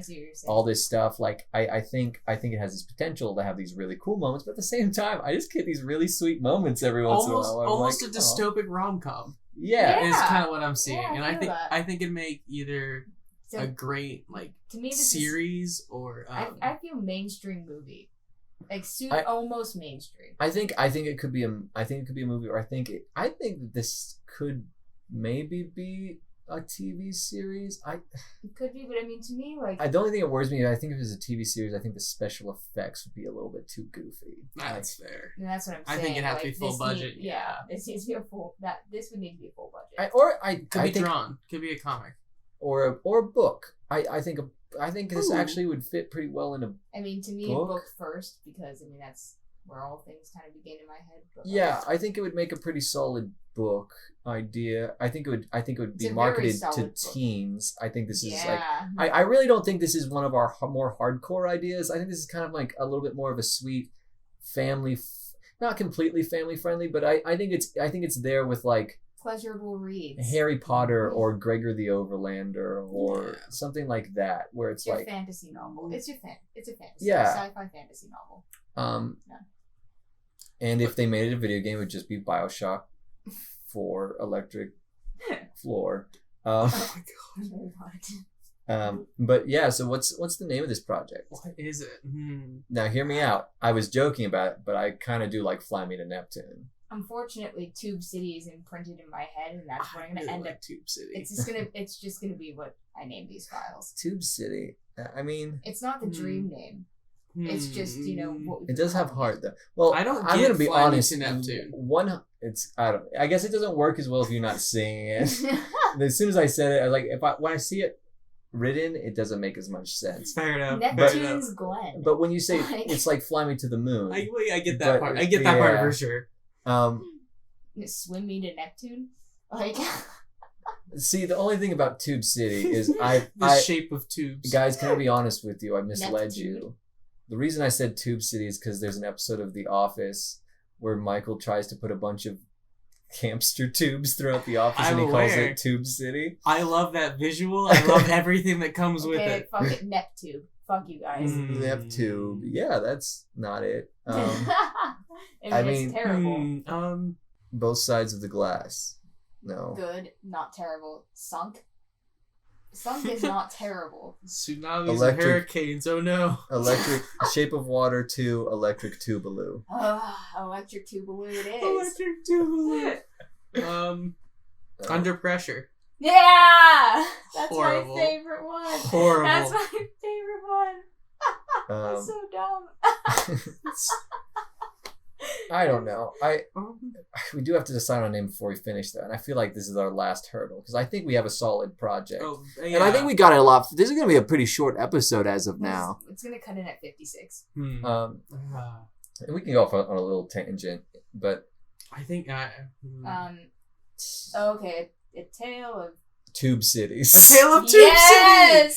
all this stuff. Like I think it has this potential to have these really cool moments, but at the same time, I just get these really sweet moments every once in a while. Almost a dystopic rom-com. Yeah. Is kind of what I'm seeing, Yeah, and I I feel think that. I think it'd make either So a great like to me, this series or I feel mainstream movie, like almost mainstream. I think it could be a movie, or I think that this could maybe be a TV series. It could be, but I mean, to me, like The only thing that worries me, I think if it was a TV series, I think the special effects would be a little bit too goofy. that's fair. and that's what I'm saying. I think it'd have to be like, full this budget. This needs to be a full. This would need to be a full budget. Could be think, drawn. Could be a comic. or a book. I think this actually would fit pretty well in a. I mean, to me, book? a book first, because I mean that's where all things kind of begin in my head. But Yeah, I think it would make a pretty solid book idea. I think it would be It's a very marketed to solid book. teens. I think this is like. yeah. I really don't think this is one of our more hardcore ideas. I think this is kind of like a little bit more of a sweet family, not completely family friendly, but I think it's there with like Pleasurable reads. Harry Potter or Gregor the Overlander or something like that, where it's It's your like fantasy novel. It's a fantasy. Yeah. Sci-fi fantasy novel. Yeah. And if they made it a video game, it would just be BioShock for Electric Floor. Oh my god. But yeah, so what's the name of this project? What is it? Now hear me out. I was joking about it, but I kind of do like Fly Me to Neptune. Unfortunately, Tube City is imprinted in my head, and that's where I'm gonna end up. Tube City. It's just gonna be what I name these files. Tube City. I mean, It's not the dream name. It's just what we it does have call heart though. Well, I don't I'm get gonna be Fly Me honest. to Neptune. I guess it doesn't work as well if you're not singing it. As soon as I said it, I was like, when I see it written, it doesn't make as much sense. Fair enough. Neptune's Glen. But when you say it's like Fly Me to the Moon, I get that But, part. I get that part yeah. for sure. Swim me to Neptune. Like See, the only thing about Tube City is The shape of tubes. guys, can I be honest with you? I misled Neptune. you. The reason I said Tube City is because there's an episode of The Office where Michael tries to put a bunch of hamster tubes throughout the office and he calls aware. it Tube City. I love that visual. I love everything that comes with okay, it. fuck it, Neptune. Fuck you guys. Neptube. Yeah, that's not it. I mean, it's terrible. Both sides of the glass. No. Good, not terrible. Sunk. Sunk is not terrible. Tsunamis Electric- and hurricanes. Oh no. Electric Shape of Water 2, Electric Tubaloo. Electric Tubaloo it is. Electric Tubaloo. Under pressure. Yeah! That's Horrible. my favorite one. Horrible. That's my favorite one. That's so dumb. I don't know. We do have to decide on a name before we finish though, and I feel like this is our last hurdle because I think we have a solid project. And I think we got it a lot. This is going to be a pretty short episode as of now. It's going to cut in at 56. And we can go off on a little tangent, but I think Okay, a tale of Tube Cities. A Tale of Tube City.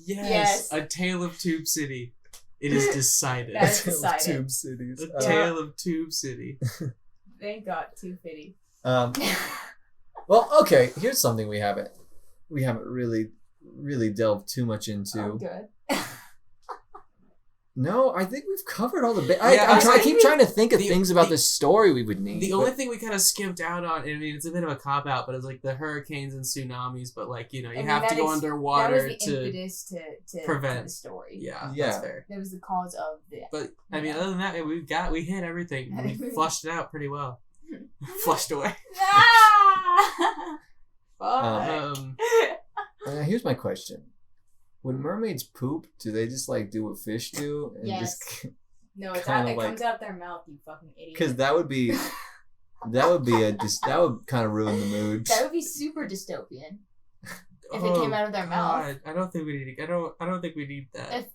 Yes. A Tale of Tube City. It is decided. That is A Tale of decided. Tube Cities. A Tale of Tube City. Thank God, 250. Well, okay. Here's something we haven't really delved too much into. Oh, good. No, I think we've covered all the. Yeah, I keep trying to think of the- things about the- this story we would need. The but- only thing we kind of skimped out on, I mean, it's a bit of a cop out, but it's like the hurricanes and tsunamis. But like you have to go that underwater was the to impetus to prevent the story. Yeah, Yeah. that's fair. That was the cause of the. But I mean, other than that, we hit everything. We flushed it out pretty well. Flushed away. Fuck. Here's my question: when mermaids poop, do they just like do what fish do? And Yes. Just, No, it kinda comes out their mouth, you fucking idiot. because that would kind of ruin the mood. That would be super dystopian if it came out of their mouth. I don't think we need. I don't think we need that.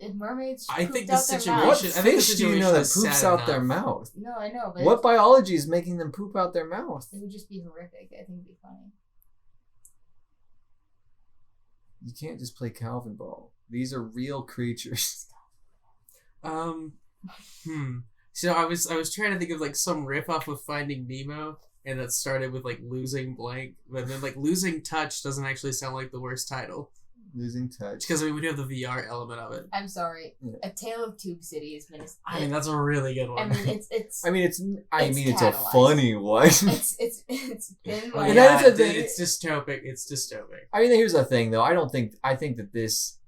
If mermaids, I think pooped the out their situation- mouth- What I think the fish do you know situation that is poops sad out their enough. mouth? No, I know, but What biology is making them poop out their mouth? it would just be horrific. I think it'd be funny. You can't just play Calvin ball. These are real creatures. So I was trying to think of like some riff off of Finding Nemo, and that started with like losing blank, but then like losing touch doesn't actually sound like the worst title. Losing touch. Because we do have the VR element of it. I'm sorry. Yeah. A Tale of Tube City has been. I mean, that's a really good one. I mean, it's it's a catalyzed. funny one. It's been like. And that is the thing. It's dystopic. It's dystopic. I mean, here's the thing, though. I think that this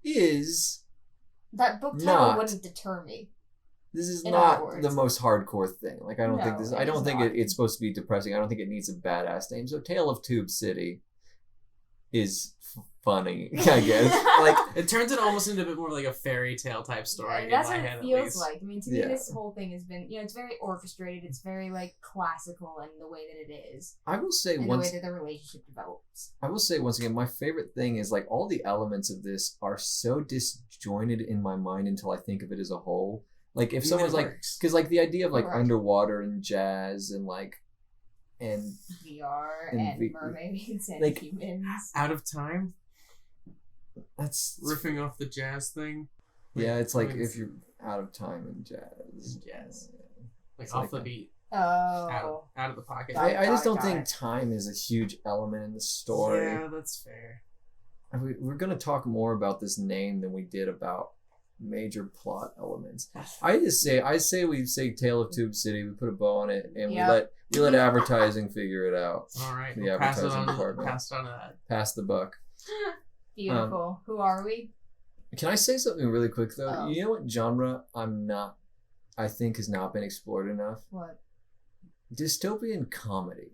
is That book not- title wouldn't deter me. this is In not other words. the most hardcore thing. Like, I don't think No, this. it I don't is think not. it's supposed to be depressing. I don't think it needs a badass name. So, Tale of Tube City is funny, I guess. Like, It turns it almost into a bit more like a fairy tale type story. And that's in what my it head, feels at least. like. I mean, to me, Yeah. this whole thing has been, it's very orchestrated. It's very, like, classical in the way that it is. I will say And once. the way that the relationship develops. I will say once again, my favorite thing is like all the elements of this are so disjointed in my mind until I think of it as a whole. Like if And someone's it like, works. because like the idea of like Correct. underwater and jazz and like, and VR And and, V- mermaids and like- humans. Out of time, that's riffing off the jazz thing. yeah, it's like I mean, if you're out of time in jazz. Jazz. Like It's off like the that. beat, Oh. out of the pocket. I just don't Got think it. time is a huge element in the story. Yeah, that's fair. We're going to talk more about this name than we did about major plot elements. I say we say Tale of Tube City, we put a bow on it, and Yeah. we let advertising figure it out. All right, The we'll pass it advertising on. department. Pass it on to that. Pass the buck. Beautiful. Who are we? Can I say something really quick though? Oh. You know what genre I think has not been explored enough? What? Dystopian comedy.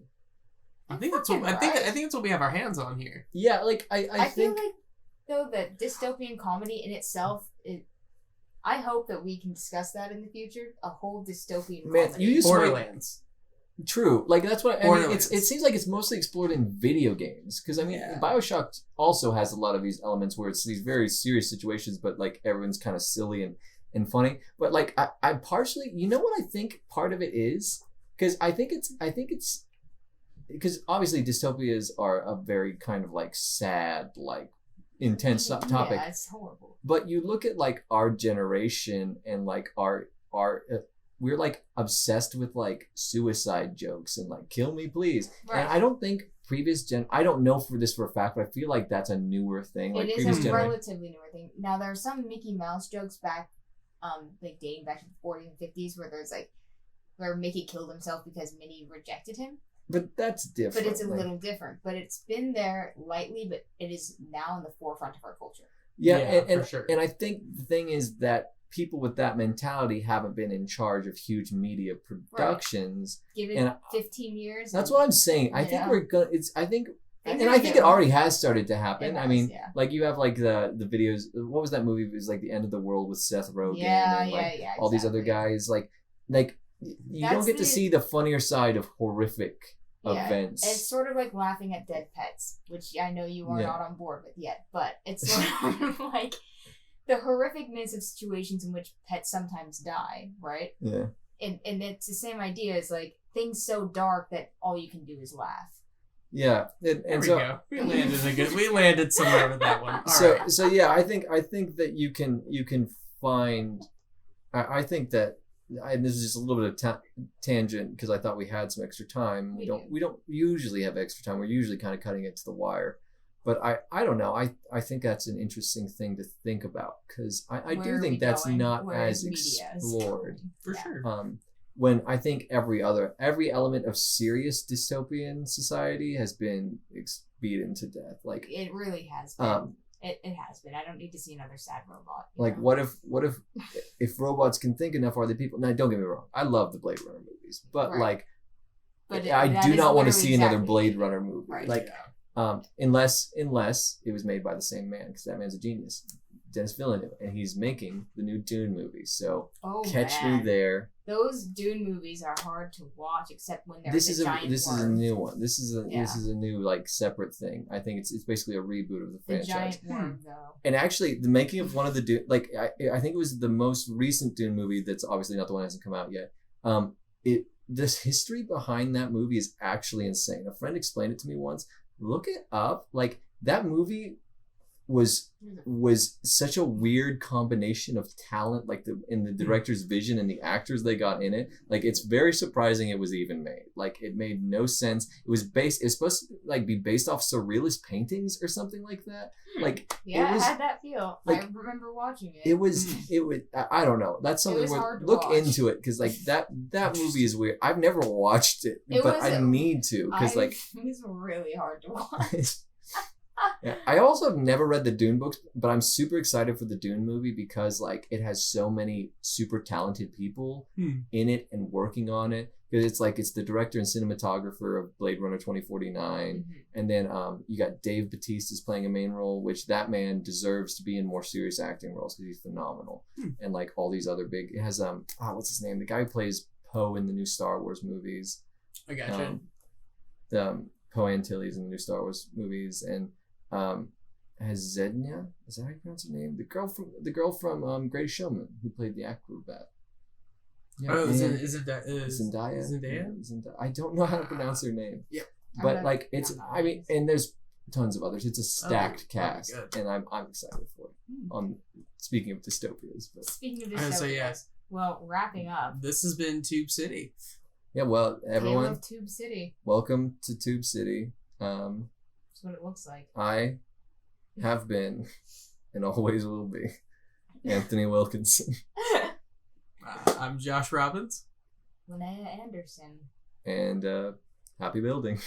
I think that's what I think that's what we have our hands on here. Yeah, like I feel think like, though, that dystopian comedy in itself, I hope that we can discuss that in the future. A whole dystopian Man, comedy. you just- Borderlands. true. Like that's what I mean. Borderlands. It seems like it's mostly explored in video games because I mean, Yeah. BioShock also has a lot of these elements where it's these very serious situations, but like everyone's kind of silly and funny. But like I partially, you know what I think part of it is because I think it's because obviously dystopias are a very kind of like sad, like intense topic. Yeah, it's horrible. But you look at like our generation and like our we're like obsessed with like suicide jokes and like kill me please. Right. And I don't think I don't know for a fact, but I feel like that's a newer thing. Like It is previous a generation. relatively newer thing. Now there are some Mickey Mouse jokes back, like dating back to the 40s and 50s, where there's like where Mickey killed himself because Minnie rejected him. But that's different. But it's a like- little different. But it's been there lightly, but it is now in the forefront of our culture. Yeah, Yeah, and for sure. and I think the thing is that people with that mentality haven't been in charge of huge media productions. Give it And 15 years. That's and what I'm saying. I think Yeah. we're gonna. It's. I think. things And are I think it getting- already has started to happen. It I has, mean, yeah. like you have like the videos. What was that movie? It was like The End of the World with Seth Rogen Yeah, and like yeah, all these other exactly. guys. Like you don't That's get to the- see the funnier side of horrific events. It's sort of like laughing at dead pets, which I know you are Yeah. not on board with yet, but it's sort of like the horrificness of situations in which pets sometimes die, right? Yeah. And it's the same idea as like things so dark that all you can do is laugh. Yeah. And There we so go. We landed somewhere with that one. All so right. so yeah, I think that you can find. I think that. And this is just a little bit of tangent because I thought we had some extra time. We don't usually have extra time. We're usually kind of cutting it to the wire. But I don't know. I think that's an interesting thing to think about because I Where do are think we that's going? not Where as is media? explored. For Yeah. sure. When I think every element of serious dystopian society has been beaten to death. Like It really has been. um It has been. I don't need to see another sad robot. you like know? what if robots can think enough, are they people? Now don't get me wrong, I love the Blade Runner movies, but Right. like But I that do is not want to literally see another exactly Blade it. Runner movie. Right. Like unless it was made by the same man, because that man's a genius, Denis Villeneuve, and he's making the new Dune movie. So Oh, catch man. me there. Those Dune movies are hard to watch, except when there's This a is a giant this is a worm. new one. This is Yeah. a new like separate thing. I think it's basically a reboot of the The franchise. giant worm, though. And actually, the making of one of the Dune, like I think it was the most recent Dune movie. That's obviously not the one that hasn't come out yet. This history behind that movie is actually insane. A friend explained it to me once. Look it up. Like that movie was such a weird combination of talent, like in the director's vision and the actors they got in it. Like, it's very surprising it was even made. Like, it made no sense. It's supposed to like be based off surrealist paintings or something like that. Like, yeah, it had that feel. Like, I remember watching it. It was I don't know. That's something where look into it, because like that movie is weird. I've never watched it, but I need to, because like it was really hard to watch. Yeah, I also have never read the Dune books, but I'm super excited for the Dune movie because like it has so many super talented people in it and working on it. Because it's the director and cinematographer of Blade Runner 2049, and then you got Dave Bautista's playing a main role, which that man deserves to be in more serious acting roles because he's phenomenal. And like all these other big, it has what's his name? The guy who plays Poe in the new Star Wars movies. I gotcha. Poe Antilles in the new Star Wars movies, and has Zednia, is that how you pronounce her name? The girl from Greatest Showman who played the acrobat. Yeah, Zendaya? I don't know how to pronounce her name. Yeah, but like and there's tons of others. It's a stacked cast, and I'm excited for it. Speaking of dystopias, well, wrapping up. This has been Tube City. Yeah, well, everyone, Tube City. Welcome to Tube City. That's what it looks like. I have been, and always will be, Anthony Wilkinson. I'm Josh Robbins. Linnea Andersson. And happy building.